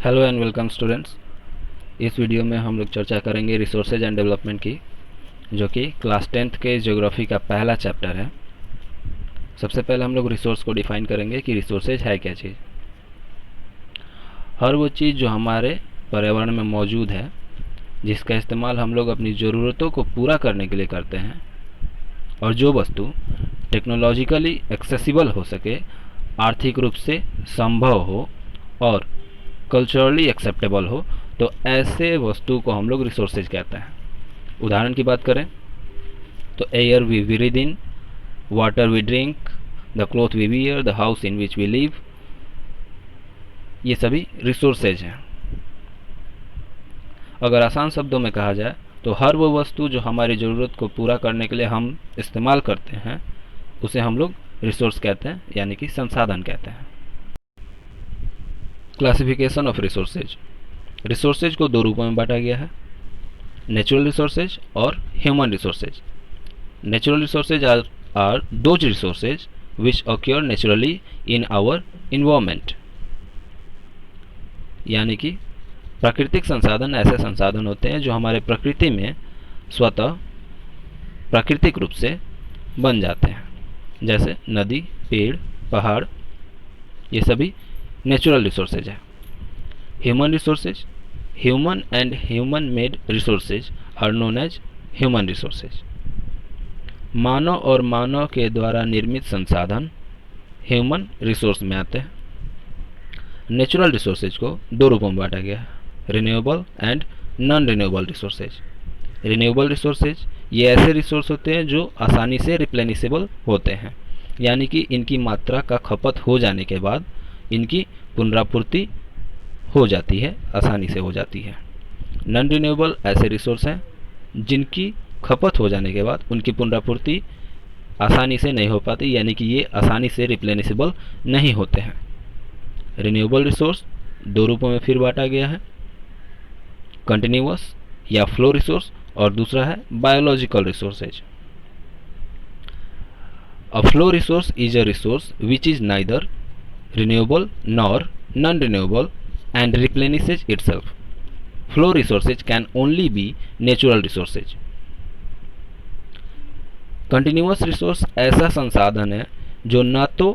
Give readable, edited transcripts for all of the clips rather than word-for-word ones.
Hello and welcome students. इस video में हम लोग चर्चा करेंगे रिसोर्सेज एंड डेवलपमेंट की, जो कि क्लास 10th के ज्योग्राफी का पहला चैप्टर है। सबसे पहले हम लोग रिसोर्स को डिफाइन करेंगे कि रिसोर्सेज है क्या चीज़। हर वो चीज़ जो हमारे पर्यावरण में मौजूद है, जिसका इस्तेमाल हम लोग अपनी ज़रूरतों को पूरा करने के लिए करते हैं, और जो वस्तु टेक्नोलॉजिकली एक्सेसिबल हो सके, आर्थिक रूप से संभव हो और कल्चरली एक्सेप्टेबल हो, तो ऐसे वस्तु को हम लोग रिसोर्सेज कहते हैं। उदाहरण की बात करें तो air we breathe in, water we drink, the cloth we wear, the house in which we live, ये सभी रिसोर्सेज हैं। अगर आसान शब्दों में कहा जाए तो हर वो वस्तु जो हमारी ज़रूरत को पूरा करने के लिए हम इस्तेमाल करते हैं, उसे हम लोग रिसोर्स कहते हैं, यानी कि संसाधन कहते हैं। Classification of resources. रिसोर्सेज को दो रूपों में बांटा गया है, नेचुरल रिसोर्सेज और human resources. Natural resources are those resources which occur naturally in our environment, यानी कि प्राकृतिक संसाधन ऐसे संसाधन होते हैं जो हमारे प्रकृति में स्वतः प्राकृतिक रूप से बन जाते हैं, जैसे नदी, पेड़, पहाड़, ये सभी नेचुरल रिसोर्सेज है। Human resources, human and human made resources are known as human resources. मानव और मानव के द्वारा निर्मित संसाधन ह्यूमन रिसोर्स में आते हैं। नेचुरल रिसोर्सेज को दो रूपों में बांटा गया है, renewable and non renewable resources. Renewable resources ये ऐसे रिसोर्स होते हैं जो आसानी से रिप्लेनिसेबल होते हैं, यानी कि इनकी मात्रा का खपत हो जाने के बाद इनकी पुनरापूर्ति हो जाती है, आसानी से हो जाती है। नॉन रिन्यूएबल ऐसे रिसोर्स हैं जिनकी खपत हो जाने के बाद उनकी पुनरापूर्ति आसानी से नहीं हो पाती, यानी कि ये आसानी से रिप्लेनिसेबल नहीं होते हैं। रिन्यूएबल रिसोर्स दो रूपों में फिर बांटा गया है, कंटिन्यूअस या फ्लो रिसोर्स, और दूसरा है biological resources. A flow resource is a resource which is neither renewable nor non-renewable and replenishes itself. Flow resources can only be natural resources. Continuous resource ऐसा संसाधन है जो ना तो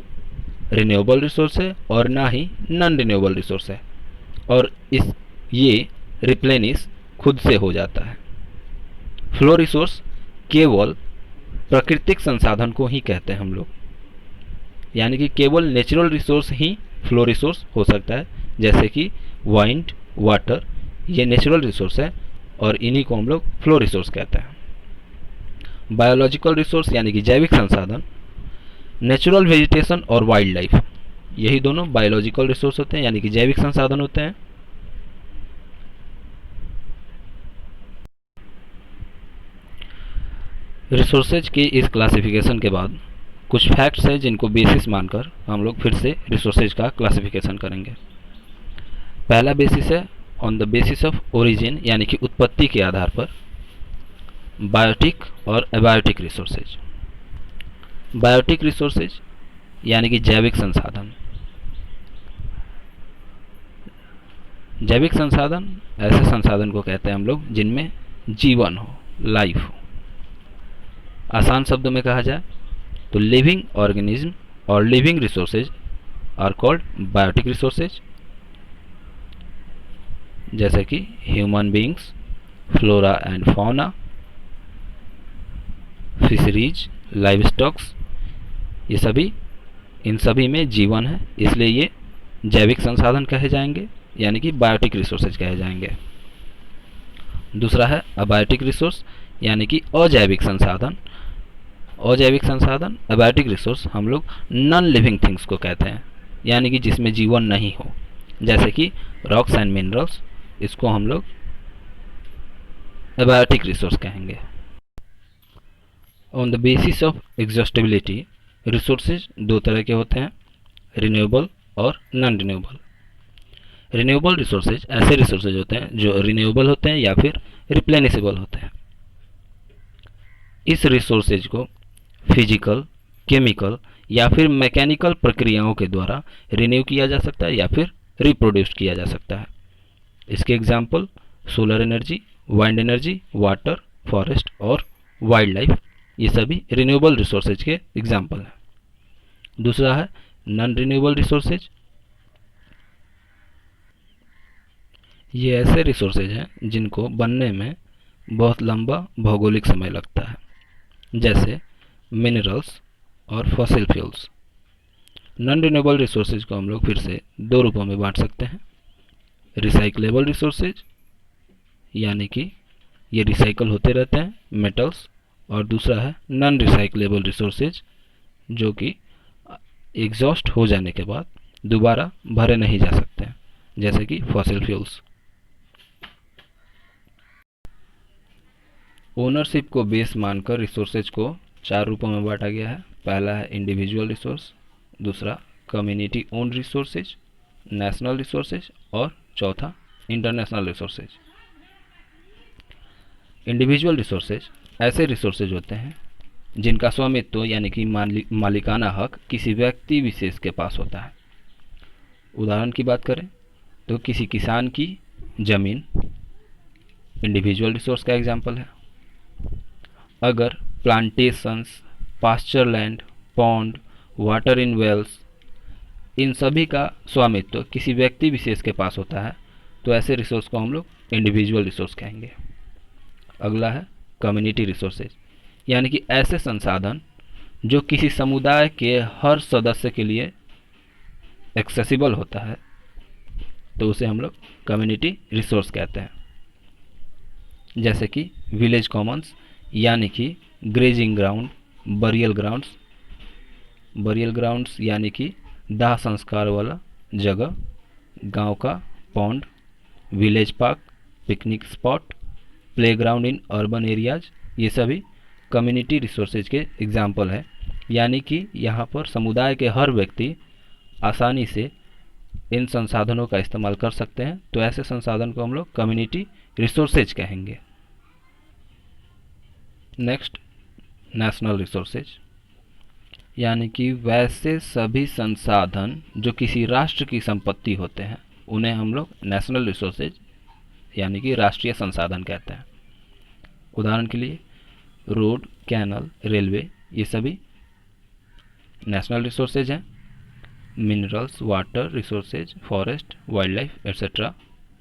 रिन्यूएबल रिसोर्स है और ना ही नॉन रिन्यूएबल रिसोर्स है, और ये रिप्लेनिश खुद से हो जाता है। फ्लो रिसोर्स केवल प्राकृतिक संसाधन को ही कहते हैं हम लोग, यानी कि केवल नेचुरल रिसोर्स ही फ्लो रिसोर्स हो सकता है, जैसे कि वाइंड, वाटर, ये नेचुरल रिसोर्स है और इन्हीं को हम लोग फ्लो रिसोर्स कहते हैं। बायोलॉजिकल रिसोर्स यानी कि जैविक संसाधन, नेचुरल वेजिटेशन और वाइल्ड लाइफ, यही दोनों बायोलॉजिकल रिसोर्स होते हैं, यानी कि जैविक संसाधन होते हैं। रिसोर्सेज की इस क्लासिफिकेशन के बाद कुछ फैक्ट्स हैं जिनको बेसिस मानकर हम लोग फिर से रिसोर्सेज का क्लासिफिकेशन करेंगे। पहला बेसिस है on the basis of origin, यानी कि उत्पत्ति के आधार पर बायोटिक और एबायोटिक रिसोर्सेज। बायोटिक रिसोर्सेज यानी कि जैविक संसाधन। जैविक संसाधन ऐसे संसाधन को कहते हैं हम लोग जिनमें जीवन हो, लाइफ हो। आसान शब्दों में कहा जाए तो लिविंग ऑर्गेनिज्म और living resources are called biotic resources, जैसे कि human beings, flora and fauna, fisheries, livestocks, ये सभी, इन सभी में जीवन है, इसलिए ये जैविक संसाधन कहे जाएंगे, यानी कि बायोटिक रिसोर्सेज कहे जाएंगे। दूसरा है अबायोटिक रिसोर्स, यानी कि अजैविक संसाधन। अजैविक संसाधन, एबायोटिक रिसोर्स, हम लोग नॉन लिविंग थिंग्स को कहते हैं, यानी कि जिसमें जीवन नहीं हो, जैसे कि रॉक्स एंड मिनरल्स, इसको हम लोग एबायोटिक रिसोर्स कहेंगे। On the basis of exhaustibility, resources दो तरह के होते हैं, रिन्यूएबल और नॉन रिन्यूएबल। रिन्यूएबल रिसोर्सेज ऐसे रिसोर्सेज होते हैं जो रिन्यूएबल होते हैं या फिर रिप्लेनिसेबल होते हैं। इस रिसोर्सेज को फिजिकल, केमिकल या फिर मैकेनिकल प्रक्रियाओं के द्वारा रिन्यू किया जा सकता है या फिर रिप्रोड्यूस किया जा सकता है। इसके example solar energy, wind energy, water, forest और वाइल्ड लाइफ, ये सभी रिन्यूएबल रिसोर्सेज के एग्जाम्पल हैं। दूसरा है नॉन रिन्यूएबल रिसोर्सेज। ये ऐसे रिसोर्सेज हैं जिनको बनने में बहुत लंबा भौगोलिक समय लगता है, जैसे मिनरल्स और fossil fuels. Non renewable resources को हम लोग फिर से दो रूपों में बांट सकते हैं। रिसाइकलेबल रिसोर्सेज, यानी कि ये रिसाइकल होते रहते हैं, मेटल्स, और दूसरा है नॉन रिसाइकलेबल रिसोर्सेज, जो कि एग्जॉस्ट हो जाने के बाद दोबारा भरे नहीं जा सकते हैं, जैसे कि फॉसिल फ्यूल्स। ओनरशिप को बेस मानकर रिसोर्सेज को चार रूपों में बांटा गया है। पहला है इंडिविजुअल रिसोर्स, दूसरा community own resources, national resources और चौथा इंटरनेशनल रिसोर्सेज। इंडिविजुअल रिसोर्सेज ऐसे रिसोर्सेज होते हैं जिनका स्वामित्व यानी कि मालिकाना हक किसी व्यक्ति विशेष के पास होता है। उदाहरण की बात करें तो किसी किसान की जमीन इंडिविजुअल रिसोर्स का एग्जाम्पल है। अगर plantations, pasture land, pond, water in wells, इन सभी का स्वामित्व किसी व्यक्ति विशेष के पास होता है तो ऐसे रिसोर्स को हम लोग इंडिविजुअल रिसोर्स कहेंगे। अगला है कम्युनिटी रिसोर्सेज, यानी कि ऐसे संसाधन जो किसी समुदाय के हर सदस्य के लिए एक्सेसिबल होता है, तो उसे हम लोग कम्युनिटी रिसोर्स कहते हैं। जैसे कि विलेज कॉमन्स, यानी कि ग्रेजिंग ग्राउंड, बरियल ग्राउंड्स यानी कि दाह संस्कार वाला जगह, गांव का pond, village park, picnic spot, playground in urban areas, ये सभी कम्युनिटी रिसोर्सेज के एग्जाम्पल है। यानी कि यहाँ पर समुदाय के हर व्यक्ति आसानी से इन संसाधनों का इस्तेमाल कर सकते हैं, तो ऐसे संसाधन को हम लोग कम्युनिटी रिसोर्सेज कहेंगे। नेक्स्ट, नेशनल रिसोर्सेज, यानी कि वैसे सभी संसाधन जो किसी राष्ट्र की संपत्ति होते हैं उन्हें हम लोग नेशनल रिसोर्सेज यानी कि राष्ट्रीय संसाधन कहते हैं। उदाहरण के लिए रोड, कैनल, रेलवे, ये सभी नेशनल रिसोर्सेज हैं। Minerals, water resources, forest, wild life etcetera,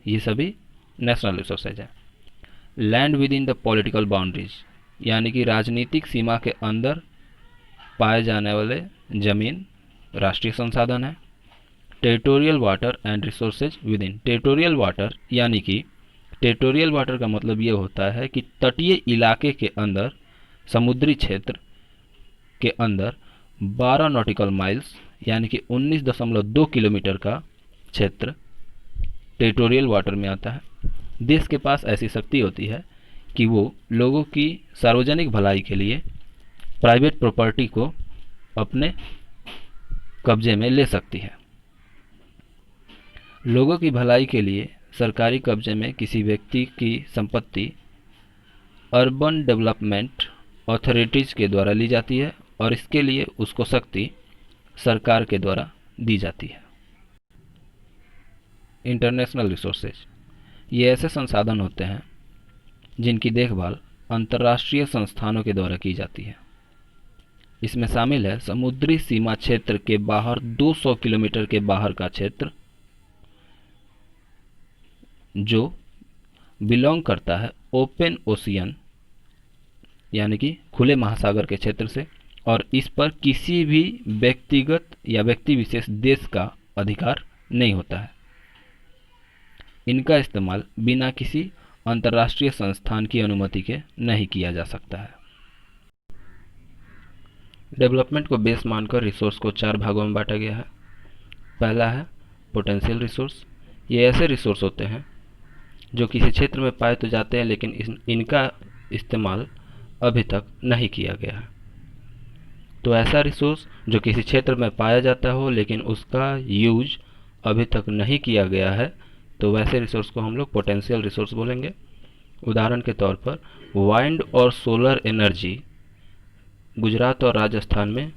ये सभी नेशनल रिसोर्सेज हैं। Land with in the political boundaries, यानी कि राजनीतिक सीमा के अंदर पाए जाने वाले जमीन राष्ट्रीय संसाधन है। Territorial water and resources with in, territorial water यानी कि टेरिटोरियल वाटर का मतलब ये होता है कि तटीय इलाके के अंदर, समुद्री क्षेत्र के अंदर 12 नॉटिकल माइल्स यानी कि 19.2 किलोमीटर का क्षेत्र टेरिटोरियल वाटर में आता है। देश के पास ऐसी शक्ति होती है कि वो लोगों की सार्वजनिक भलाई के लिए प्राइवेट प्रॉपर्टी को अपने कब्जे में ले सकती है। लोगों की भलाई के लिए सरकारी कब्जे में किसी व्यक्ति की संपत्ति अर्बन डेवलपमेंट अथॉरिटीज़ के द्वारा ली जाती है और इसके लिए उसको शक्ति सरकार के द्वारा दी जाती है। इंटरनेशनल रिसोर्सेज, ये ऐसे संसाधन होते हैं जिनकी देखभाल अंतर्राष्ट्रीय संस्थानों के द्वारा की जाती है। इसमें शामिल है समुद्री सीमा क्षेत्र के बाहर 200 किलोमीटर के बाहर का क्षेत्र जो बिलोंग करता है ओपन ओशियन यानी कि खुले महासागर के क्षेत्र से, और इस पर किसी भी व्यक्तिगत या व्यक्ति विशेष देश का अधिकार नहीं होता है। इनका इस्तेमाल बिना किसी अंतर्राष्ट्रीय संस्थान की अनुमति के नहीं किया जा सकता है। डेवलपमेंट को बेस मानकर रिसोर्स को 4 भागों में बांटा गया है। पहला है पोटेंशियल रिसोर्स, ये ऐसे रिसोर्स होते हैं जो किसी क्षेत्र में पाए तो जाते हैं लेकिन इनका इस्तेमाल अभी तक नहीं किया गया है। तो ऐसा रिसोर्स जो किसी क्षेत्र में पाया जाता हो लेकिन उसका यूज अभी तक नहीं किया गया है, तो वैसे रिसोर्स को हम लोग पोटेंशियल रिसोर्स बोलेंगे। उदाहरण के तौर पर वाइंड और सोलर एनर्जी गुजरात और राजस्थान में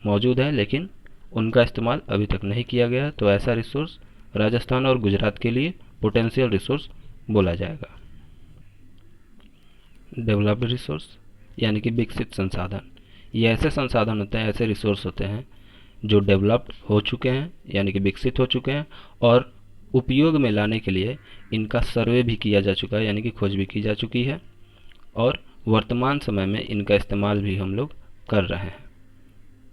मौजूद है लेकिन उनका इस्तेमाल अभी तक नहीं किया गया, तो ऐसा रिसोर्स राजस्थान और गुजरात के लिए पोटेंशियल रिसोर्स बोला जाएगा। डेवलप्ड रिसोर्स यानी कि विकसित संसाधन, ये ऐसे संसाधन होते हैं, ऐसे रिसोर्स होते हैं जो डेवलप्ड हो चुके हैं यानी कि विकसित हो चुके हैं और उपयोग में लाने के लिए इनका सर्वे भी किया जा चुका है यानी कि खोज भी की जा चुकी है और वर्तमान समय में इनका इस्तेमाल भी हम लोग कर रहे हैं।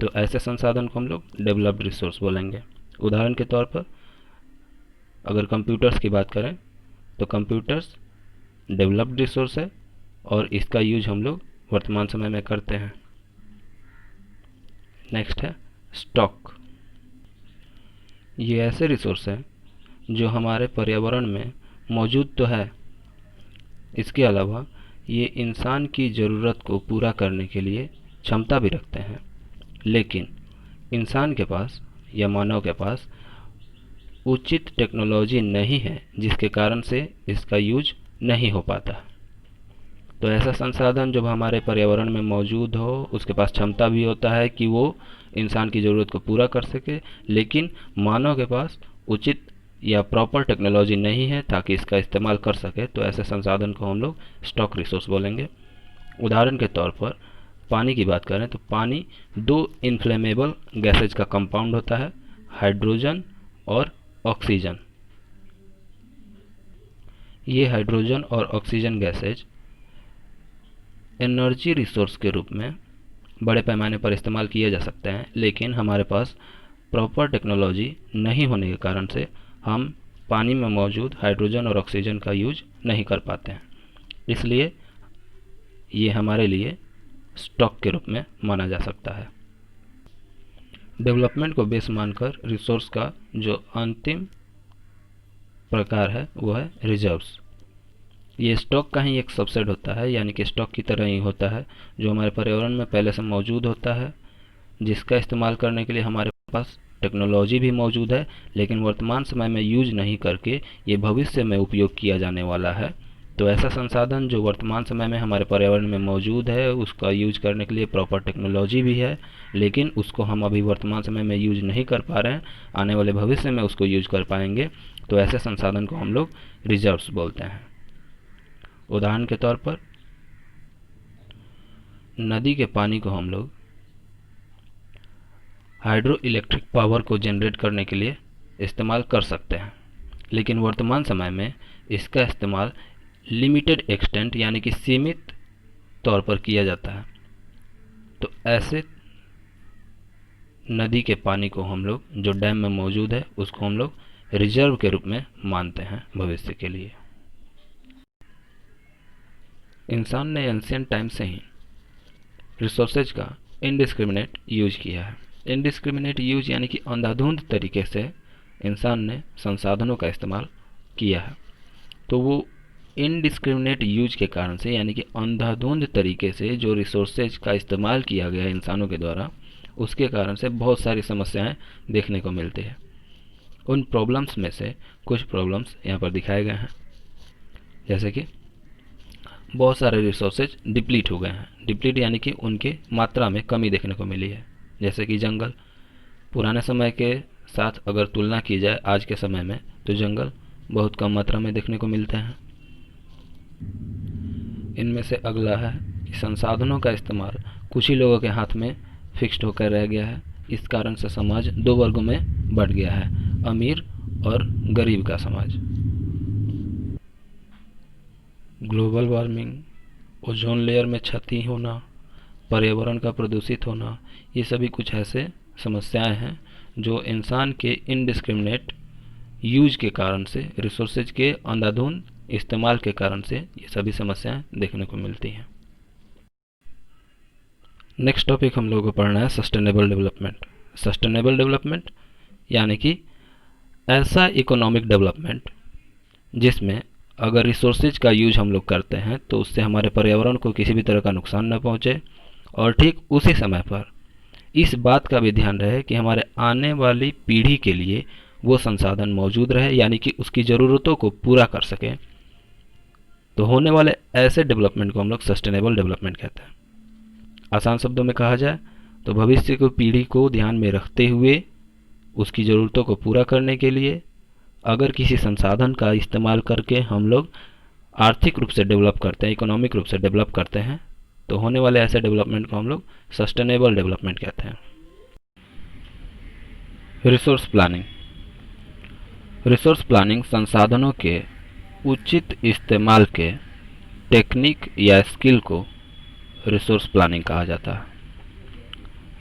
तो ऐसे संसाधन को हम लोग डेवलप्ड रिसोर्स बोलेंगे। उदाहरण के तौर पर अगर कंप्यूटर्स की बात करें तो कंप्यूटर्स डेवलप्ड रिसोर्स है और इसका यूज हम लोग वर्तमान समय में करते हैं। नेक्स्ट है स्टॉक। ये ऐसे रिसोर्स हैं जो हमारे पर्यावरण में मौजूद तो है, इसके अलावा ये इंसान की ज़रूरत को पूरा करने के लिए क्षमता भी रखते हैं, लेकिन इंसान के पास या मानव के पास उचित टेक्नोलॉजी नहीं है जिसके कारण से इसका यूज नहीं हो पाता। तो ऐसा संसाधन जब हमारे पर्यावरण में मौजूद हो, उसके पास क्षमता भी होता है कि वो इंसान की ज़रूरत को पूरा कर सके, लेकिन मानव के पास उचित या प्रॉपर टेक्नोलॉजी नहीं है ताकि इसका इस्तेमाल कर सके, तो ऐसे संसाधन को हम लोग स्टॉक रिसोर्स बोलेंगे। उदाहरण के तौर पर पानी की बात करें तो पानी दो इन्फ्लेमेबल गैसेज का कंपाउंड होता है, हाइड्रोजन और ऑक्सीजन। ये हाइड्रोजन और ऑक्सीजन गैसेज एनर्जी रिसोर्स के रूप में बड़े पैमाने पर इस्तेमाल किए जा सकते हैं, लेकिन हमारे पास प्रॉपर टेक्नोलॉजी नहीं होने के कारण से हम पानी में मौजूद हाइड्रोजन और ऑक्सीजन का यूज नहीं कर पाते हैं, इसलिए ये हमारे लिए स्टॉक के रूप में माना जा सकता है। डेवलपमेंट को बेस मानकर रिसोर्स का जो अंतिम प्रकार है वो है रिजर्व्स। ये स्टॉक का ही एक सबसेट होता है, यानी कि स्टॉक की तरह ही होता है, जो हमारे पर्यावरण में पहले से मौजूद होता है, जिसका इस्तेमाल करने के लिए हमारे पास टेक्नोलॉजी भी मौजूद है, लेकिन वर्तमान समय में यूज नहीं करके ये भविष्य में उपयोग किया जाने वाला है। तो ऐसा संसाधन जो वर्तमान समय में हमारे पर्यावरण में मौजूद है, उसका यूज करने के लिए प्रॉपर टेक्नोलॉजी भी है, लेकिन उसको हम अभी वर्तमान समय में यूज नहीं कर पा रहे हैं, आने वाले भविष्य में उसको यूज कर पाएंगे। तो ऐसे संसाधन को हम लोग रिजर्व्स बोलते हैं। उदाहरण के तौर पर नदी के पानी को हम लोग हाइड्रो इलेक्ट्रिक पावर को जनरेट करने के लिए इस्तेमाल कर सकते हैं, लेकिन वर्तमान समय में इसका इस्तेमाल लिमिटेड एक्सटेंट यानी कि सीमित तौर पर किया जाता है। तो ऐसे नदी के पानी को हम लोग जो डैम में मौजूद है उसको हम लोग रिजर्व के रूप में मानते हैं भविष्य के लिए। इंसान ने एंशिएंट टाइम से ही रिसोर्सेज का इनडिस्क्रिमिनेट यूज किया है। इनडिस्क्रिमिनेट यूज यानी कि अंधाधुंध तरीके से इंसान ने संसाधनों का इस्तेमाल किया है। तो वो इनडिस्क्रिमिनेट यूज के कारण से यानी कि अंधाधुंध तरीके से जो रिसोर्सेज का इस्तेमाल किया गया इंसानों के द्वारा, उसके कारण से बहुत सारी समस्याएं देखने को मिलती है। उन प्रॉब्लम्स में से कुछ प्रॉब्लम्स यहाँ पर दिखाए गए हैं, जैसे कि बहुत सारे रिसोर्सेज डिप्लीट हो गए हैं। डिप्लीट यानी कि उनके मात्रा में कमी देखने को मिली है, जैसे कि जंगल। पुराने समय के साथ अगर तुलना की जाए आज के समय में, तो जंगल बहुत कम मात्रा में देखने को मिलते हैं। इनमें से अगला है कि संसाधनों का इस्तेमाल कुछ ही लोगों के हाथ में फिक्स्ड होकर रह गया है। इस कारण से समाज दो वर्गों में बढ़ गया है, अमीर और गरीब का समाज। ग्लोबल वार्मिंग, ओजोन लेयर में क्षति होना, पर्यावरण का प्रदूषित होना, ये सभी कुछ ऐसे समस्याएं हैं जो इंसान के इनडिस्क्रिमिनेट यूज के कारण से, रिसोर्सेज के अंधाधुंध इस्तेमाल के कारण से ये सभी समस्याएं देखने को मिलती हैं। नेक्स्ट टॉपिक हम लोगों को पढ़ना है सस्टेनेबल डेवलपमेंट। सस्टेनेबल डेवलपमेंट यानी कि ऐसा इकोनॉमिक डेवलपमेंट जिसमें अगर रिसोर्सेज का यूज हम लोग करते हैं तो उससे हमारे पर्यावरण को किसी भी तरह का नुकसान न पहुंचे, और ठीक उसी समय पर इस बात का भी ध्यान रहे कि हमारे आने वाली पीढ़ी के लिए वो संसाधन मौजूद रहे, यानी कि उसकी ज़रूरतों को पूरा कर सके। तो होने वाले ऐसे डेवलपमेंट को हम लोग सस्टेनेबल डेवलपमेंट कहते हैं। आसान शब्दों में कहा जाए तो भविष्य की पीढ़ी को ध्यान में रखते हुए उसकी ज़रूरतों को पूरा करने के लिए अगर किसी संसाधन का इस्तेमाल करके हम लोग आर्थिक रूप से डेवलप करते हैं, इकोनॉमिक रूप से डेवलप करते हैं, तो होने वाले ऐसे डेवलपमेंट को हम लोग सस्टेनेबल डेवलपमेंट कहते हैं। Resource planning. रिसोर्स प्लानिंग संसाधनों के उचित इस्तेमाल के टेक्निक या स्किल को रिसोर्स प्लानिंग कहा जाता है।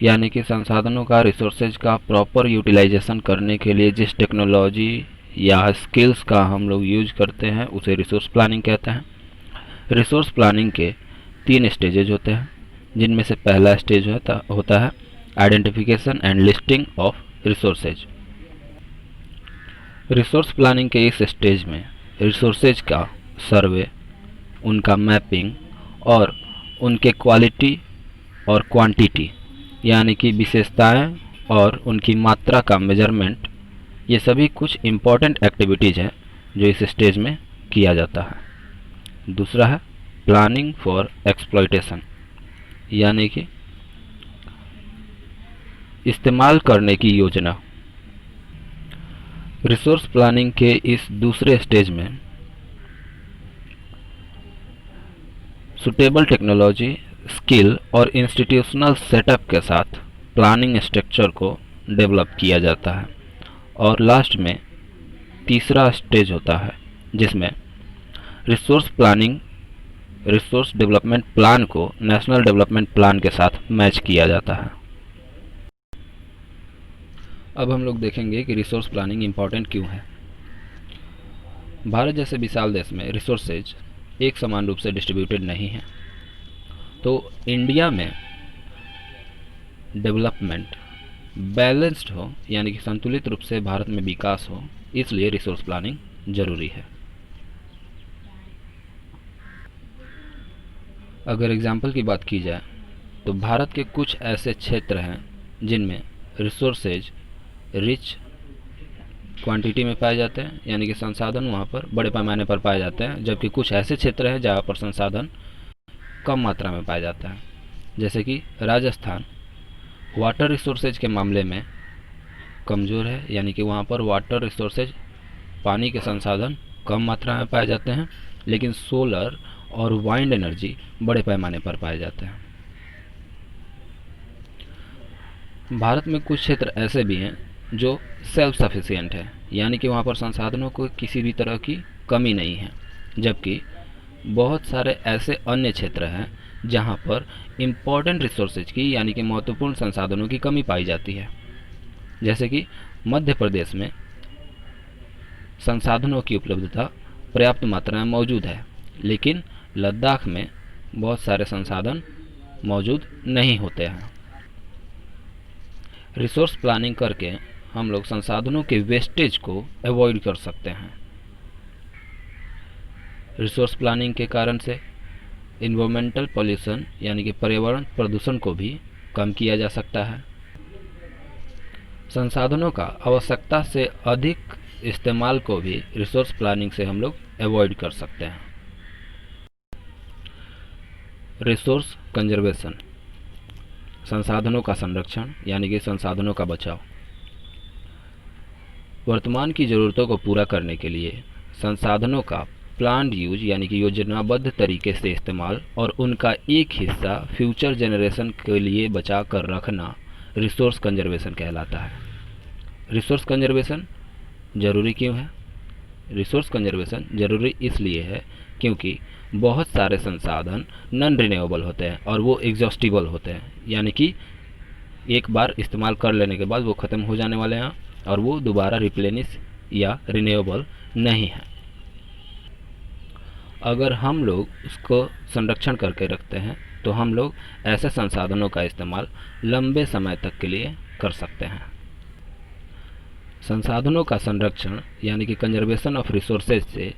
यानी कि संसाधनों का, रिसोर्सेज का प्रॉपर यूटिलाइजेशन करने के लिए जिस टेक्नोलॉजी या स्किल्स का हम लोग यूज करते हैं उसे रिसोर्स प्लानिंग कहते हैं। रिसोर्स प्लानिंग के 3 स्टेजेज होते हैं, जिनमें से पहला स्टेज होता है identification and listing of resources. Resource planning के इस स्टेज में रिसोर्सेज का सर्वे, उनका मैपिंग और उनके क्वालिटी और क्वांटिटी यानी कि विशेषताएं और उनकी मात्रा का मेजरमेंट, ये सभी कुछ इम्पॉर्टेंट एक्टिविटीज़ हैं जो इस स्टेज में किया जाता है। दूसरा है प्लानिंग फॉर एक्सप्लॉयटेशन, यानी कि इस्तेमाल करने की योजना। रिसोर्स प्लानिंग के इस दूसरे स्टेज में सुटेबल टेक्नोलॉजी, स्किल और इंस्टीट्यूशनल सेटअप के साथ प्लानिंग स्ट्रक्चर को डेवलप किया जाता है। और लास्ट में तीसरा स्टेज होता है जिसमें resource planning, resource development plan को नेशनल डेवलपमेंट प्लान के साथ मैच किया जाता है। अब हम लोग देखेंगे कि रिसोर्स प्लानिंग इम्पॉर्टेंट क्यों है। भारत जैसे विशाल देश में रिसोर्सेज एक समान रूप से डिस्ट्रीब्यूटेड नहीं है, तो इंडिया में डेवलपमेंट बैलेंस्ड हो, यानी कि संतुलित रूप से भारत में विकास हो, इसलिए रिसोर्स प्लानिंग जरूरी है। अगर एग्जाम्पल की बात की जाए तो भारत के कुछ ऐसे क्षेत्र हैं जिनमें रिसोर्सेज रिच क्वांटिटी में पाए जाते हैं, यानी कि संसाधन वहाँ पर बड़े पैमाने पर पाए जाते हैं, जबकि कुछ ऐसे क्षेत्र हैं जहाँ पर संसाधन कम मात्रा में पाए जाते हैं। जैसे कि राजस्थान वाटर रिसोर्सेज के मामले में कमज़ोर है, यानी कि वहाँ पर वाटर रिसोर्सेज, पानी के संसाधन कम मात्रा में पाए जाते हैं, लेकिन सोलर और वाइंड एनर्जी बड़े पैमाने पर पाए जाते हैं। भारत में कुछ क्षेत्र ऐसे भी हैं जो सेल्फ सफिशिएंट है, यानी कि वहाँ पर संसाधनों को किसी भी तरह की कमी नहीं है, जबकि बहुत सारे ऐसे अन्य क्षेत्र हैं जहाँ पर इम्पॉर्टेंट रिसोर्सेज की, यानी कि महत्वपूर्ण संसाधनों की कमी पाई जाती है। जैसे कि मध्य प्रदेश में संसाधनों की उपलब्धता पर्याप्त मात्रा में मौजूद है, लेकिन लद्दाख में बहुत सारे संसाधन मौजूद नहीं होते हैं। रिसोर्स प्लानिंग करके हम लोग संसाधनों के वेस्टेज को अवॉइड कर सकते हैं। रिसोर्स प्लानिंग के कारण से इन्वायरमेंटल पॉल्यूशन, यानी कि पर्यावरण प्रदूषण को भी कम किया जा सकता है। संसाधनों का आवश्यकता से अधिक इस्तेमाल को भी रिसोर्स प्लानिंग से हम लोग अवॉइड कर सकते हैं। रिसोर्स कंजर्वेशन, संसाधनों का संरक्षण, यानी कि संसाधनों का बचाव। वर्तमान की ज़रूरतों को पूरा करने के लिए संसाधनों का प्लान्ड यूज, यानी कि योजनाबद्ध तरीके से इस्तेमाल और उनका एक हिस्सा फ्यूचर जनरेशन के लिए बचा कर रखना रिसोर्स कंजर्वेशन कहलाता है। रिसोर्स कंजर्वेशन जरूरी क्यों है? रिसोर्स कंजर्वेशन जरूरी इसलिए है क्योंकि बहुत सारे संसाधन नॉन रिन्यूएबल होते हैं और वो एग्जॉस्टिबल होते हैं, यानी कि एक बार इस्तेमाल कर लेने के बाद वो ख़त्म हो जाने वाले हैं और वो दोबारा रिप्लेनिश या रिन्यूएबल नहीं है। अगर हम लोग उसको संरक्षण करके रखते हैं तो हम लोग ऐसे संसाधनों का इस्तेमाल लंबे समय तक के लिए कर सकते हैं। संसाधनों का संरक्षण, यानी कि कंजर्वेशन ऑफ रिसोर्सेज से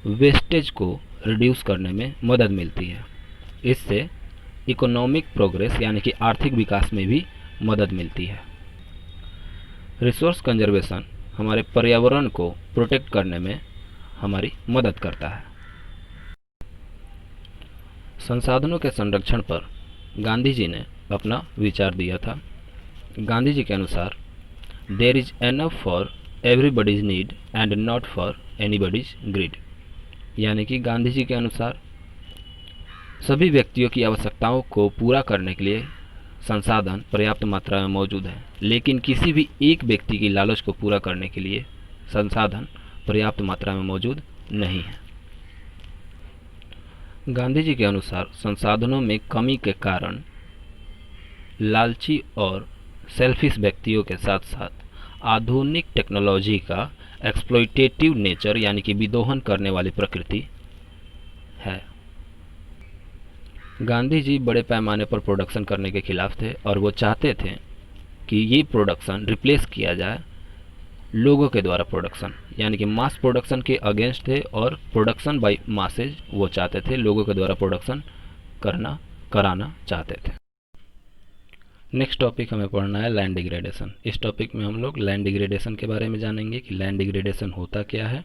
वेस्टेज को रिड्यूस करने में मदद मिलती है। इससे इकोनॉमिक प्रोग्रेस, यानी कि आर्थिक विकास में भी मदद मिलती है। रिसोर्स कंजर्वेशन हमारे पर्यावरण को प्रोटेक्ट करने में हमारी मदद करता है। संसाधनों के संरक्षण पर गांधी जी ने अपना विचार दिया था। गांधी जी के अनुसार there is enough for everybody's need and not for anybody's greed. यानी कि गांधी जी के अनुसार सभी व्यक्तियों की आवश्यकताओं को पूरा करने के लिए संसाधन पर्याप्त मात्रा में मौजूद है, लेकिन किसी भी एक व्यक्ति की लालच को पूरा करने के लिए संसाधन पर्याप्त मात्रा में मौजूद नहीं है। गांधी जी के अनुसार संसाधनों में कमी के कारण लालची और सेल्फिश व्यक्तियों के साथ साथ आधुनिक टेक्नोलॉजी का एक्सप्लॉइटेटिव नेचर यानी कि विदोहन करने वाली प्रकृति है। गांधी जी बड़े पैमाने पर प्रोडक्शन करने के खिलाफ थे और वो चाहते थे कि ये प्रोडक्शन रिप्लेस किया जाए लोगों के द्वारा प्रोडक्शन, यानी कि मास प्रोडक्शन के अगेंस्ट थे और प्रोडक्शन बाय मासेज वो चाहते थे, लोगों के द्वारा प्रोडक्शन कराना चाहते थे। नेक्स्ट टॉपिक हमें पढ़ना है लैंड डिग्रेडेशन। इस टॉपिक में हम लोग लैंड डिग्रेडेशन के बारे में जानेंगे कि लैंड डिग्रेडेशन होता क्या है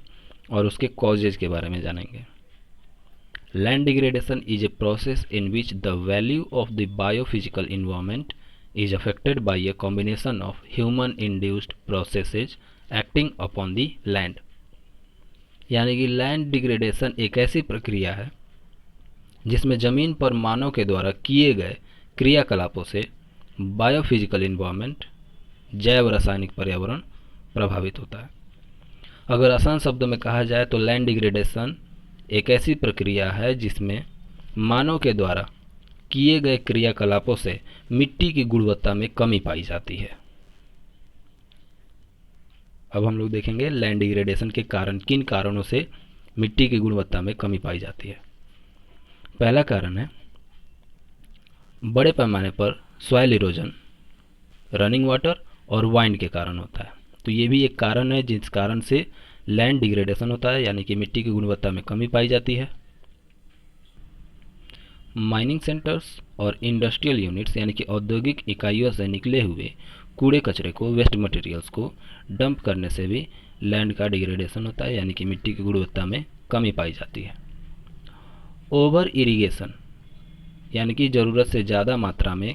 और उसके कॉजेज के बारे में जानेंगे। Land degradation is a process in which the value of the biophysical environment is affected by a combination of human-induced processes acting upon the land। यानी कि लैंड डिग्रेडेशन एक ऐसी प्रक्रिया है जिसमें ज़मीन पर मानव के द्वारा किए गए क्रियाकलापों से बायोफिजिकल इन्वायरमेंट जैव रासायनिक पर्यावरण प्रभावित होता है। अगर आसान शब्दों में कहा जाए तो लैंड डिग्रेडेशन एक ऐसी प्रक्रिया है जिसमें मानव के द्वारा किए गए क्रियाकलापों से मिट्टी की गुणवत्ता में कमी पाई जाती है। अब हम लोग देखेंगे लैंड डिग्रेडेशन के कारण, किन कारणों से मिट्टी की गुणवत्ता में कमी पाई जाती है। पहला कारण है बड़े पैमाने पर सॉइल इरोजन, रनिंग वाटर और वाइंड के कारण होता है। तो ये भी एक कारण है जिस कारण से लैंड डिग्रेडेशन होता है, यानी कि मिट्टी की गुणवत्ता में कमी पाई जाती है। माइनिंग सेंटर्स और इंडस्ट्रियल यूनिट्स यानी कि औद्योगिक इकाइयों से निकले हुए कूड़े कचरे को, वेस्ट मटेरियल्स को डंप करने से भी लैंड का डिग्रेडेशन होता है, यानी कि मिट्टी की गुणवत्ता में कमी पाई जाती है। ओवर इरिगेशन यानी कि ज़रूरत से ज़्यादा मात्रा में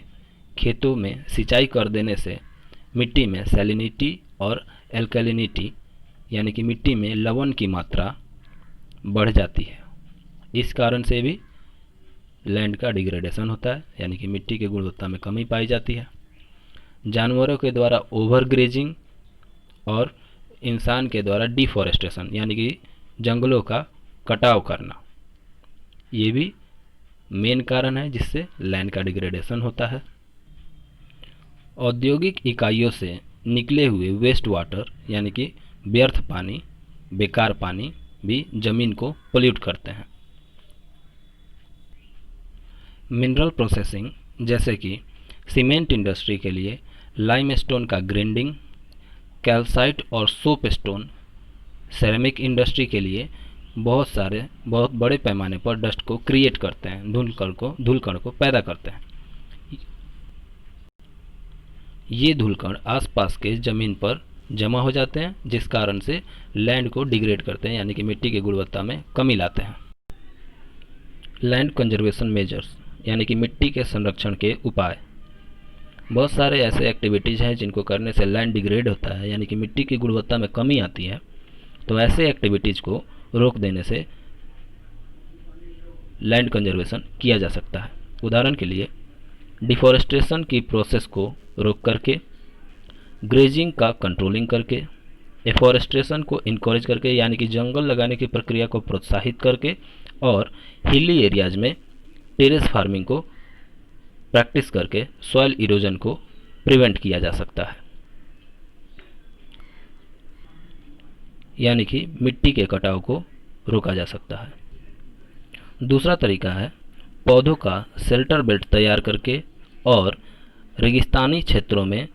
खेतों में सिंचाई कर देने से मिट्टी में सैलिनिटी और एल्कलिनिटी यानी कि मिट्टी में लवण की मात्रा बढ़ जाती है। इस कारण से भी लैंड का डिग्रेडेशन होता है, यानी कि मिट्टी की गुणवत्ता में कमी पाई जाती है। जानवरों के द्वारा ओवर ग्रेजिंग और इंसान के द्वारा डिफॉरेस्टेशन यानी कि जंगलों का कटाव करना, ये भी मेन कारण है जिससे लैंड का डिग्रेडेशन होता है। औद्योगिक इकाइयों से निकले हुए वेस्ट वाटर यानी कि व्यर्थ पानी, बेकार पानी भी जमीन को पोल्यूट करते हैं। मिनरल प्रोसेसिंग जैसे कि सीमेंट इंडस्ट्री के लिए लाइमस्टोन का ग्राइंडिंग, कैल्साइट और सोप स्टोन, सेरेमिक इंडस्ट्री के लिए बहुत बड़े पैमाने पर डस्ट को क्रिएट करते हैं, धूलकण को पैदा करते हैं। ये धूलकण आसपास के ज़मीन पर जमा हो जाते हैं जिस कारण से लैंड को डिग्रेड करते हैं, यानी कि मिट्टी की गुणवत्ता में कमी लाते हैं। लैंड कंजर्वेशन मेजर्स यानी कि मिट्टी के संरक्षण के उपाय। बहुत सारे ऐसे एक्टिविटीज़ हैं जिनको करने से लैंड डिग्रेड होता है, यानी कि मिट्टी की गुणवत्ता में कमी आती है। तो ऐसे एक्टिविटीज़ को रोक देने से लैंड कंजर्वेशन किया जा सकता है। उदाहरण के लिए डिफॉरेस्टेशन की प्रोसेस को रोक करके, ग्रेजिंग का कंट्रोलिंग करके, एफॉरेस्टेशन को इनकरेज करके यानी कि जंगल लगाने की प्रक्रिया को प्रोत्साहित करके, और हिली एरियाज में टेरेस फार्मिंग को प्रैक्टिस करके सॉइल इरोजन को प्रिवेंट किया जा सकता है, यानी कि मिट्टी के कटाव को रोका जा सकता है। दूसरा तरीका है पौधों का शेल्टर बेल्ट तैयार करके और रेगिस्तानी क्षेत्रों में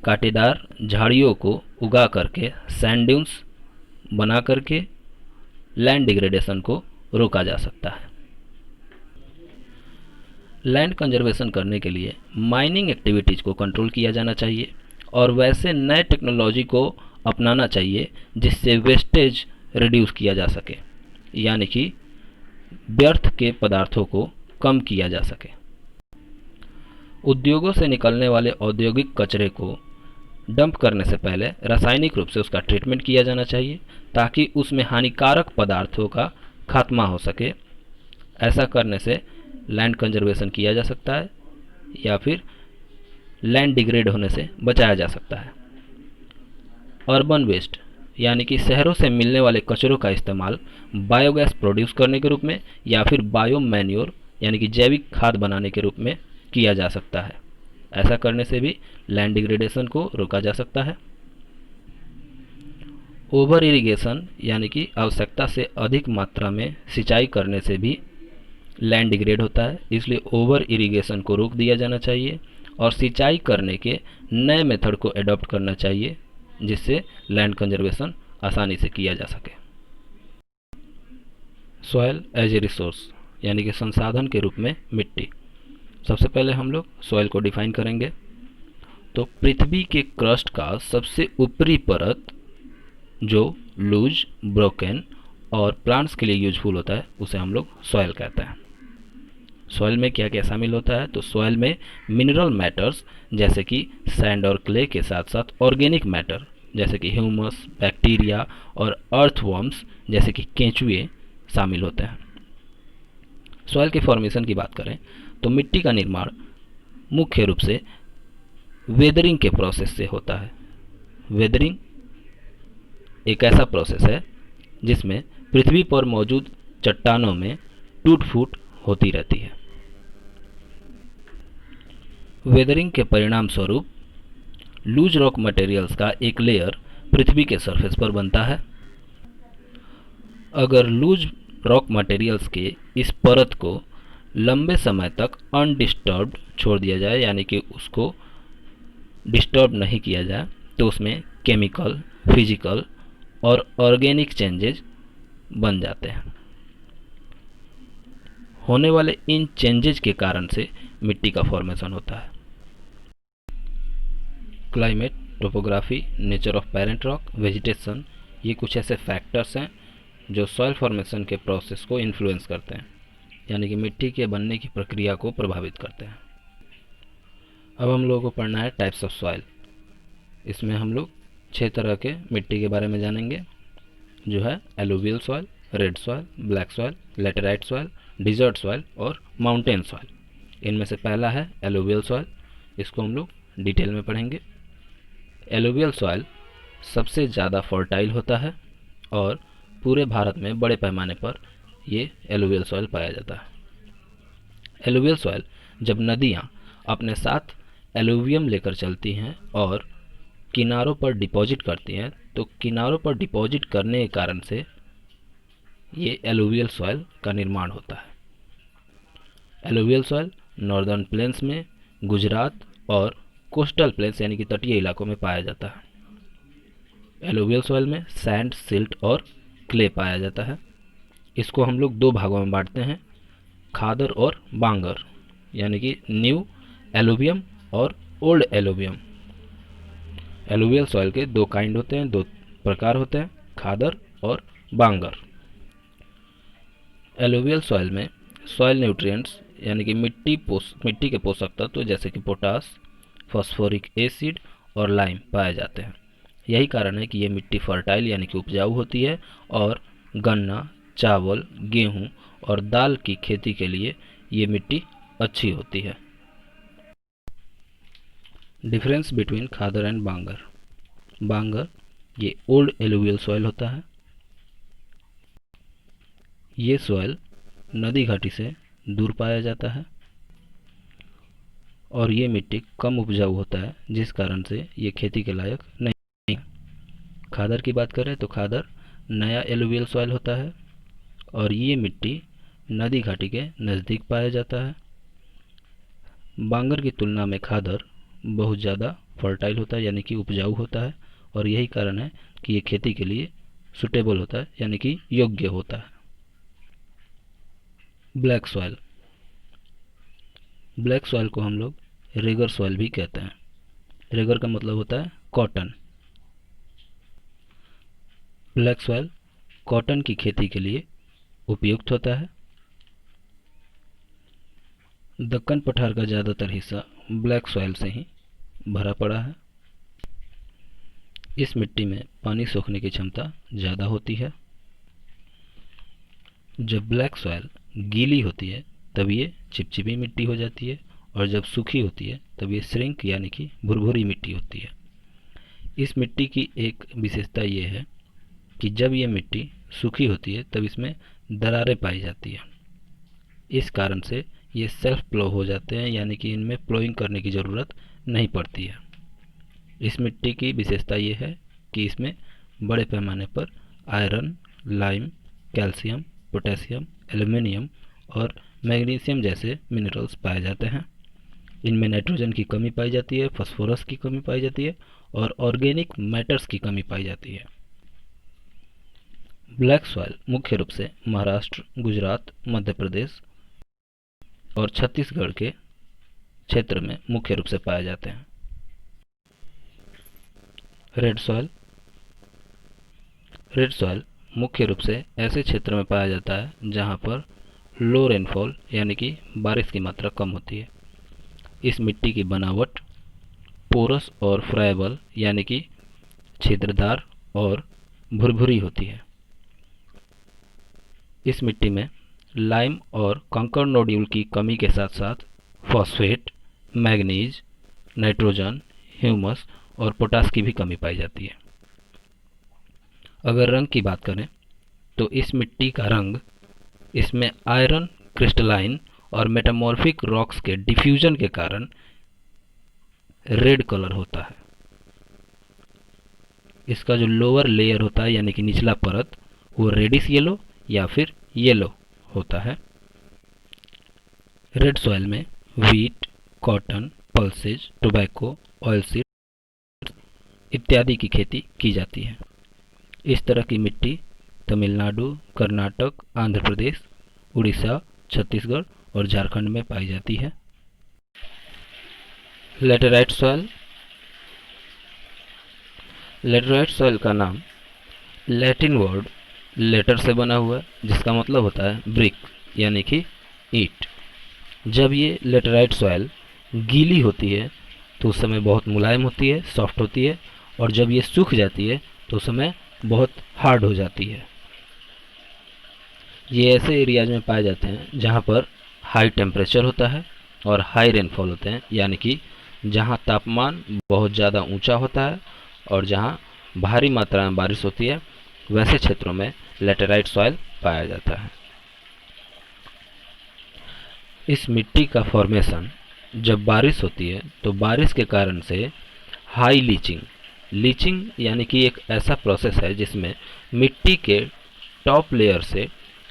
कांटेदार झाड़ियों को उगा करके सैंड ड्यून्स बना करके लैंड डिग्रेडेशन को रोका जा सकता है। लैंड कंजर्वेशन करने के लिए माइनिंग एक्टिविटीज़ को कंट्रोल किया जाना चाहिए और वैसे नए टेक्नोलॉजी को अपनाना चाहिए जिससे वेस्टेज रिड्यूस किया जा सके, यानी कि व्यर्थ के पदार्थों को कम किया जा सके। उद्योगों से निकलने वाले औद्योगिक कचरे को डंप करने से पहले रासायनिक रूप से उसका ट्रीटमेंट किया जाना चाहिए ताकि उसमें हानिकारक पदार्थों का खात्मा हो सके। ऐसा करने से लैंड कंजर्वेशन किया जा सकता है या फिर लैंड डिग्रेड होने से बचाया जा सकता है। अर्बन वेस्ट यानी कि शहरों से मिलने वाले कचरों का इस्तेमाल बायोगैस प्रोड्यूस करने के रूप में या फिर बायो मैन्योर यानी कि जैविक खाद बनाने के रूप में किया जा सकता है। ऐसा करने से भी लैंड डिग्रेडेशन को रोका जा सकता है। ओवर इरिगेशन यानी कि आवश्यकता से अधिक मात्रा में सिंचाई करने से भी लैंड डिग्रेड होता है, इसलिए ओवर इरिगेशन को रोक दिया जाना चाहिए और सिंचाई करने के नए मेथड को एडॉप्ट करना चाहिए जिससे लैंड कंजर्वेशन आसानी से किया जा सके। सॉयल एज ए रिसोर्स यानी कि संसाधन के रूप में मिट्टी। सबसे पहले हम लोग सॉयल को डिफाइन करेंगे। तो पृथ्वी के क्रस्ट का सबसे ऊपरी परत जो लूज, ब्रोकन और प्लांट्स के लिए यूजफुल होता है उसे हम लोग सॉयल कहते हैं। सॉयल में क्या क्या शामिल होता है? तो सॉयल में मिनरल मैटर्स जैसे कि सैंड और क्ले के साथ साथ ऑर्गेनिक मैटर जैसे कि ह्यूमस, बैक्टीरिया और अर्थवर्म्स जैसे कि केंचुए शामिल होते हैं। सॉयल के फॉर्मेशन की बात करें तो मिट्टी का निर्माण मुख्य रूप से वेदरिंग के प्रोसेस से होता है। वेदरिंग एक ऐसा प्रोसेस है जिसमें पृथ्वी पर मौजूद चट्टानों में टूट फूट होती रहती है। वेदरिंग के परिणाम स्वरूप लूज रॉक मटेरियल्स का एक लेयर पृथ्वी के सरफेस पर बनता है। अगर लूज रॉक मटेरियल्स के इस परत को लंबे समय तक अनडिस्टर्ब्ड छोड़ दिया जाए यानी कि उसको डिस्टर्ब नहीं किया जाए तो उसमें केमिकल, फिजिकल और ऑर्गेनिक चेंजेज बन जाते हैं। होने वाले इन चेंजेज के कारण से मिट्टी का फॉर्मेशन होता है। Climate, topography, nature of parent rock, vegetation, ये कुछ ऐसे फैक्टर्स हैं जो सॉइल फॉर्मेशन के प्रोसेस को इन्फ्लुएंस करते हैं यानी कि मिट्टी के बनने की प्रक्रिया को प्रभावित करते हैं। अब हम लोगों को पढ़ना है टाइप्स ऑफ सॉइल। इसमें हम लोग 6 तरह के मिट्टी के बारे में जानेंगे जो है alluvial soil, red soil, black soil, laterite soil, desert soil और माउंटेन सॉइल। इनमें से पहला है एलुवियल सॉइल, इसको हम लोग डिटेल में पढ़ेंगे। एलुवियल सॉइल सबसे ज़्यादा फर्टाइल होता है और पूरे भारत में बड़े पैमाने पर ये एलुवियल सॉइल पाया जाता है। एलुवियल सॉइल जब नदियाँ अपने साथ एलुवियम लेकर चलती हैं और किनारों पर डिपॉजिट करती हैं तो किनारों पर डिपॉजिट करने के कारण से ये एलुवियल सॉइल का निर्माण होता है। एलुवियल सॉइल नॉर्दर्न प्लेन्स में, गुजरात और कोस्टल प्लेन्स यानी कि तटीय इलाकों में पाया जाता है। एलुवियल सॉइल में सैंड, सिल्ट और क्ले पाया जाता है। इसको हम लोग 2 भागों में बांटते हैं, खादर और बांगर यानी कि न्यू एलुवियम और ओल्ड एलुवियम। एलुवियल सॉइल के 2 काइंड होते हैं, 2 प्रकार होते हैं, खादर और बांगर। एलुवियल सॉइल में सॉइल न्यूट्रिएंट्स यानी कि मिट्टी के पोषक तत्व जैसे कि पोटास, फॉस्फोरिक एसिड और लाइम पाए जाते हैं। यही कारण है कि ये मिट्टी फर्टाइल यानी कि उपजाऊ होती है और गन्ना, चावल, गेहूं और दाल की खेती के लिए ये मिट्टी अच्छी होती है। डिफरेंस बिटवीन खादर एंड बांगर। बांगर ये ओल्ड एलुवियल सॉइल होता है। ये सॉइल नदी घाटी से दूर पाया जाता है और ये मिट्टी कम उपजाऊ होता है जिस कारण से ये खेती के लायक नहीं। खादर की बात करें तो खादर नया एलुवियल सॉइल होता है और ये मिट्टी नदी घाटी के नज़दीक पाया जाता है। बांगर की तुलना में खादर बहुत ज़्यादा फर्टाइल होता है यानी कि उपजाऊ होता है और यही कारण है कि ये खेती के लिए सुटेबल होता है यानी कि योग्य होता है। Black soil. ब्लैक सॉइल को हम लोग रेगर सॉइल भी कहते हैं। रेगर का मतलब होता है कॉटन। ब्लैक सॉइल कॉटन की खेती के लिए उपयुक्त होता है। दक्कन पठार का ज़्यादातर हिस्सा ब्लैक सॉइल से ही भरा पड़ा है। इस मिट्टी में पानी सोखने की क्षमता ज़्यादा होती है। जब ब्लैक सॉइल गीली होती है तब ये चिपचिपी मिट्टी हो जाती है, और जब सूखी होती है तब ये श्रिंक यानी कि भुरभुरी मिट्टी होती है। इस मिट्टी की एक विशेषता ये है कि जब ये मिट्टी सूखी होती है तब इसमें दरारें पाई जाती है। इस कारण से ये सेल्फ प्लो हो जाते हैं, यानी कि इनमें प्लोइंग करने की ज़रूरत नहीं पड़ती है। इस मिट्टी की विशेषता ये है कि इसमें बड़े पैमाने पर iron, lime, calcium, potassium, aluminium और मैग्नीशियम जैसे मिनरल्स पाए जाते हैं। इनमें नाइट्रोजन की कमी पाई जाती है, फास्फोरस की कमी पाई जाती है और ऑर्गेनिक मैटर्स की कमी पाई जाती है। ब्लैक सॉइल मुख्य रूप से महाराष्ट्र, गुजरात, मध्य प्रदेश और छत्तीसगढ़ के क्षेत्र में मुख्य रूप से पाए जाते हैं। रेड सॉइल मुख्य रूप से ऐसे क्षेत्र में पाया जाता है जहां पर लो रेनफॉल यानी कि बारिश की मात्रा कम होती है। इस मिट्टी की बनावट पोरस और फ्राइबल यानी कि छिद्रदार और भुरभुरी होती है। इस मिट्टी में लाइम और कंकड़ नोड्यूल की कमी के साथ साथ फॉस्फेट, मैग्नीज, नाइट्रोजन, ह्यूमस और पोटास की भी कमी पाई जाती है। अगर रंग की बात करें तो इस मिट्टी का रंग, इसमें आयरन, क्रिस्टलाइन और मेटामॉर्फिक रॉक्स के डिफ्यूजन के कारण रेड कलर होता है। इसका जो लोअर लेयर होता है यानी कि निचला परत, वो रेडिश येलो या फिर येलो होता है। रेड सॉइल में wheat, cotton, pulses, tobacco, oilseed इत्यादि की खेती की जाती है। इस तरह की मिट्टी तमिलनाडु, कर्नाटक, आंध्र प्रदेश, उड़ीसा, छत्तीसगढ़ और झारखंड में पाई जाती है। लेटेराइट सॉइल का नाम लैटिन वर्ड लेटर से बना हुआ है, जिसका मतलब होता है ब्रिक यानी कि ईंट। जब ये लेटेराइट सॉइल गीली होती है तो उस समय बहुत मुलायम होती है, सॉफ्ट होती है, और जब ये सूख जाती है तो उस समय बहुत हार्ड हो जाती है। ये ऐसे एरियाज में पाए जाते हैं जहाँ पर हाई टेम्परेचर होता है और हाई रेनफॉल होते हैं, यानी कि जहाँ तापमान बहुत ज़्यादा ऊंचा होता है और जहाँ भारी मात्रा में बारिश होती है, वैसे क्षेत्रों में लेटेराइट सॉइल पाया जाता है। इस मिट्टी का फॉर्मेशन जब बारिश होती है तो बारिश के कारण से हाई लीचिंग यानी कि एक ऐसा प्रोसेस है जिसमें मिट्टी के टॉप लेयर से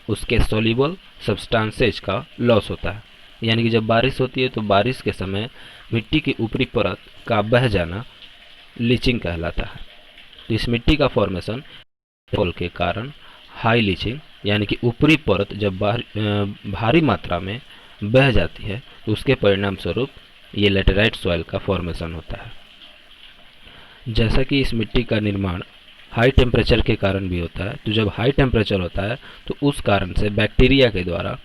उसके सॉल्युबल सब्सटेंसेज का लॉस होता है। यानी कि जब बारिश होती है तो बारिश के समय मिट्टी की ऊपरी परत का बह जाना लीचिंग कहलाता है। तो इस मिट्टी का फॉर्मेशन फॉल के कारण हाई लीचिंग यानी कि ऊपरी परत जब भारी मात्रा में बह जाती है तो उसके परिणाम स्वरूप ये लेटेराइट सॉइल का फॉर्मेशन होता है। जैसा कि इस मिट्टी का निर्माण हाई टेम्परेचर के कारण भी होता है, तो जब हाई टेम्परेचर होता है तो उस कारण से बैक्टीरिया के द्वारा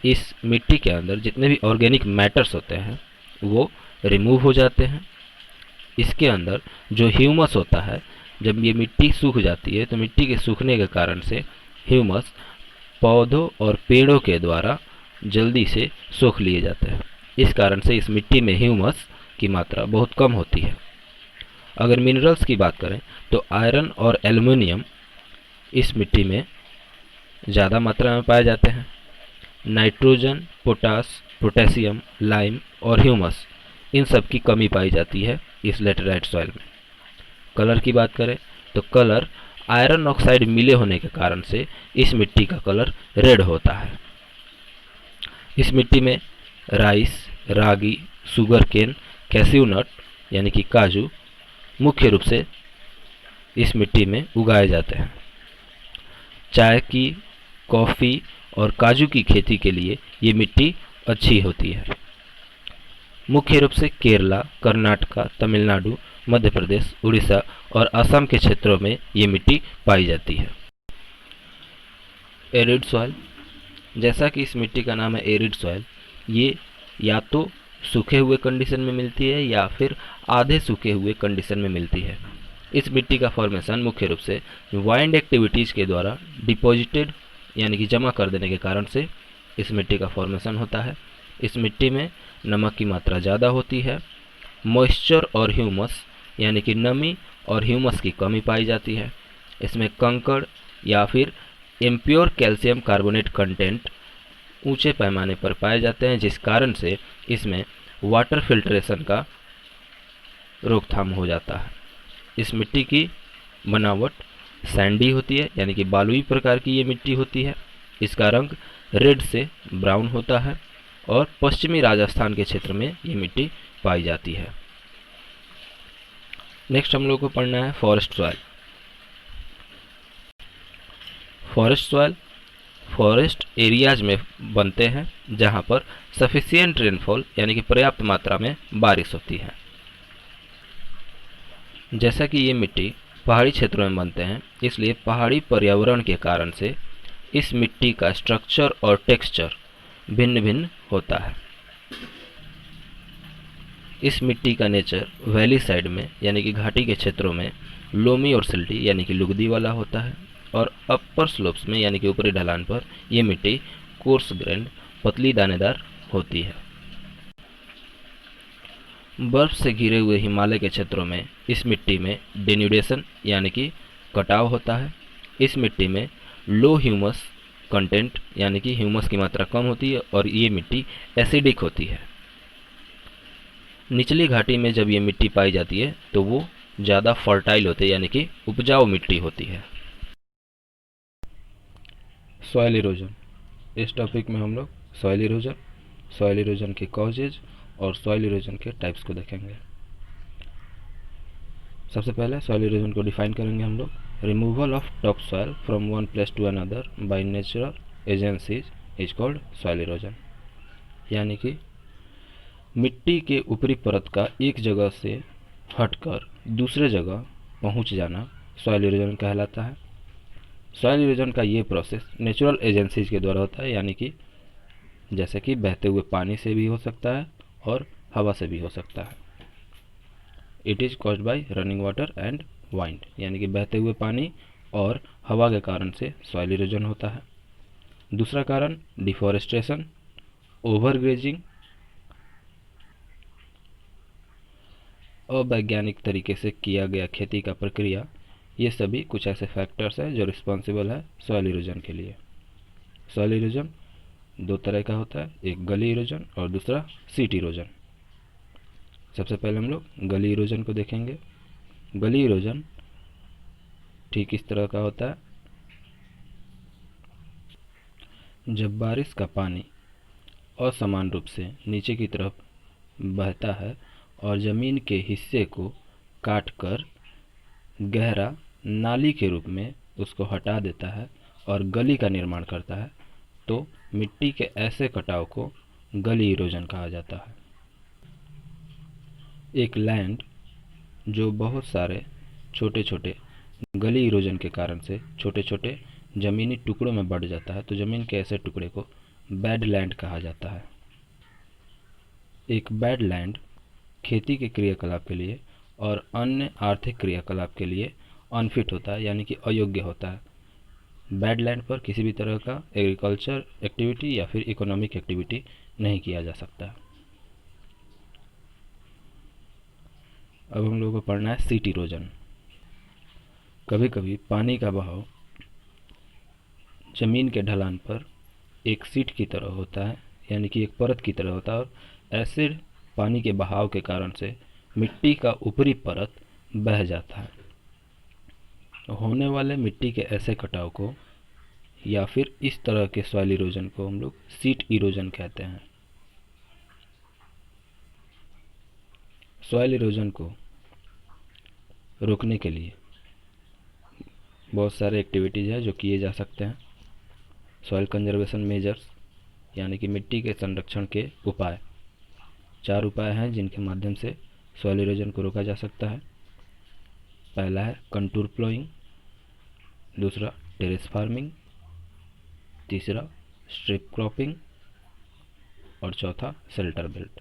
इस मिट्टी के अंदर जितने भी ऑर्गेनिक मैटर्स होते हैं वो रिमूव हो जाते हैं। इसके अंदर जो ह्यूमस होता है, जब ये मिट्टी सूख जाती है तो मिट्टी के सूखने के कारण से ह्यूमस पौधों और पेड़ों के द्वारा जल्दी से सोख लिए जाते हैं। इस कारण से इस मिट्टी में ह्यूमस की मात्रा बहुत कम होती है। अगर मिनरल्स की बात करें तो आयरन और एल्युमिनियम इस मिट्टी में ज़्यादा मात्रा में पाए जाते हैं। नाइट्रोजन, पोटास, पोटेशियम, लाइम और ह्यूमस इन सब की कमी पाई जाती है इस लेटेराइट सॉइल में। कलर की बात करें तो कलर आयरन ऑक्साइड मिले होने के कारण से इस मिट्टी का कलर रेड होता है। इस मिट्टी में राइस, रागी, शुगर केन, कैस्यू नट यानी कि काजू मुख्य रूप से इस मिट्टी में उगाए जाते हैं। चाय की, कॉफ़ी और काजू की खेती के लिए ये मिट्टी अच्छी होती है। मुख्य रूप से केरला, कर्नाटका, तमिलनाडु, मध्य प्रदेश, उड़ीसा और असम के क्षेत्रों में ये मिट्टी पाई जाती है। एरिड सॉइल, जैसा कि इस मिट्टी का नाम है एरिड सॉइल, ये या तो सूखे हुए कंडीशन में मिलती है या फिर आधे सूखे हुए कंडीशन में मिलती है। इस मिट्टी का फॉर्मेशन मुख्य रूप से वाइंड एक्टिविटीज़ के द्वारा डिपॉजिटेड यानी कि जमा कर देने के कारण से इस मिट्टी का फॉर्मेशन होता है। इस मिट्टी में नमक की मात्रा ज़्यादा होती है। मॉइस्चर और ह्यूमस यानी कि नमी और ह्यूमस की कमी पाई जाती है। इसमें कंकड़ या फिर इम्प्योर कैल्शियम कार्बोनेट कंटेंट ऊंचे पैमाने पर पाए जाते हैं, जिस कारण से इसमें वाटर फिल्ट्रेशन का रोकथाम हो जाता है। इस मिट्टी की बनावट सैंडी होती है यानी कि बालुई प्रकार की ये मिट्टी होती है। इसका रंग रेड से ब्राउन होता है और पश्चिमी राजस्थान के क्षेत्र में ये मिट्टी पाई जाती है। नेक्स्ट हम लोग को पढ़ना है forest soil. Forest soil forest areas में बनते हैं जहां पर सफिशिएंट रेनफॉल यानी कि पर्याप्त मात्रा में बारिश होती है। जैसा कि ये मिट्टी पहाड़ी क्षेत्रों में बनते हैं, इसलिए पहाड़ी पर्यावरण के कारण से इस मिट्टी का स्ट्रक्चर और टेक्सचर भिन्न भिन्न होता है। इस मिट्टी का नेचर वैली साइड में यानी कि घाटी के क्षेत्रों में लोमी और सिल्टी यानी कि लुगदी वाला होता है, और अपर स्लोप्स में यानी कि ऊपरी ढलान पर यह मिट्टी कोर्स ग्रेन्ड पतली दानेदार होती है। बर्फ से घिरे हुए हिमालय के क्षेत्रों में इस मिट्टी में डेन्यूडेशन यानी कि कटाव होता है। इस मिट्टी में लो ह्यूमस कंटेंट यानी कि ह्यूमस की मात्रा कम होती है और ये मिट्टी एसिडिक होती है। निचली घाटी में जब ये मिट्टी पाई जाती है तो वो ज़्यादा फर्टाइल होते हैं यानी कि उपजाऊ मिट्टी होती है। सॉइल इरोजन, इस टॉपिक में हम लोग सॉइल इरोजन के कॉजेज और सॉइल इरोजन के टाइप्स को देखेंगे। सबसे पहले सॉइल इरोजन को डिफाइन करेंगे हम लोग। Removal of top soil from one place to another by natural agencies is called soil erosion, यानी कि मिट्टी के ऊपरी परत का एक जगह से हटकर दूसरे जगह पहुंच जाना सॉइल इरोजन कहलाता है। सॉइल इरोजन का ये प्रोसेस नेचुरल एजेंसीज के द्वारा होता है, यानी कि जैसे कि बहते हुए पानी से भी हो सकता है और हवा से भी हो सकता है। It is caused by running water and wind, यानी कि बहते हुए पानी और हवा के कारण से सॉइल इरोजन होता है। दूसरा कारण डिफॉरेस्टेशन, ओवरग्रेजिंग, अवैज्ञानिक तरीके से किया गया खेती का प्रक्रिया, ये सभी कुछ ऐसे फैक्टर्स हैं जो रिस्पॉन्सिबल है सॉइल इरोजन के लिए। सॉइल इरोजन दो तरह का होता है, एक गली इरोजन और दूसरा सीट इरोजन। सबसे पहले हम लोग गली इरोजन को देखेंगे। गली इरोजन ठीक इस तरह का होता है। जब बारिश का पानी असमान रूप से नीचे की तरफ बहता है और ज़मीन के हिस्से को काटकर गहरा नाली के रूप में उसको हटा देता है और गली का निर्माण करता है, तो मिट्टी के ऐसे कटाव को गली इरोजन कहा जाता है। एक लैंड जो बहुत सारे छोटे छोटे गली इरोजन के कारण से छोटे छोटे ज़मीनी टुकड़ों में बढ़ जाता है, तो ज़मीन के ऐसे टुकड़े को बैड लैंड कहा जाता है। एक बैड लैंड खेती के क्रियाकलाप के लिए और अन्य आर्थिक क्रियाकलाप के लिए अनफिट होता है, यानी कि अयोग्य होता है। बैड लैंड पर किसी भी तरह का एग्रीकल्चर एक्टिविटी या फिर इकोनॉमिक एक्टिविटी नहीं किया जा सकता। अब हम लोगों को पढ़ना है सीट इरोजन। कभी कभी पानी का बहाव जमीन के ढलान पर एक सीट की तरह होता है, यानी कि एक परत की तरह होता है, और एसिड पानी के बहाव के कारण से मिट्टी का ऊपरी परत बह जाता है। होने वाले मिट्टी के ऐसे कटाव को या फिर इस तरह के सॉइल इरोजन को हम लोग सीट इरोजन कहते हैं। सॉइल इरोजन को रोकने के लिए बहुत सारे एक्टिविटीज़ हैं जो किए जा सकते हैं। सॉइल कंजर्वेशन मेजर्स, यानी कि मिट्टी के संरक्षण के उपाय। 4 उपाय हैं जिनके माध्यम से सॉइल इरोजन को रोका जा सकता है। पहला है कंटूर प्लोइंग, दूसरा टेरेस फार्मिंग, तीसरा स्ट्रिप क्रॉपिंग और चौथा शेल्टर बेल्ट।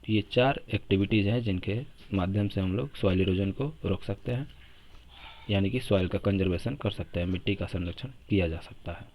ये 4 एक्टिविटीज़ हैं जिनके माध्यम से हम लोग सॉइल इरोजन को रोक सकते हैं। यानी कि सॉइल का कंजर्वेशन कर सकते हैं, मिट्टी का संरक्षण किया जा सकता है।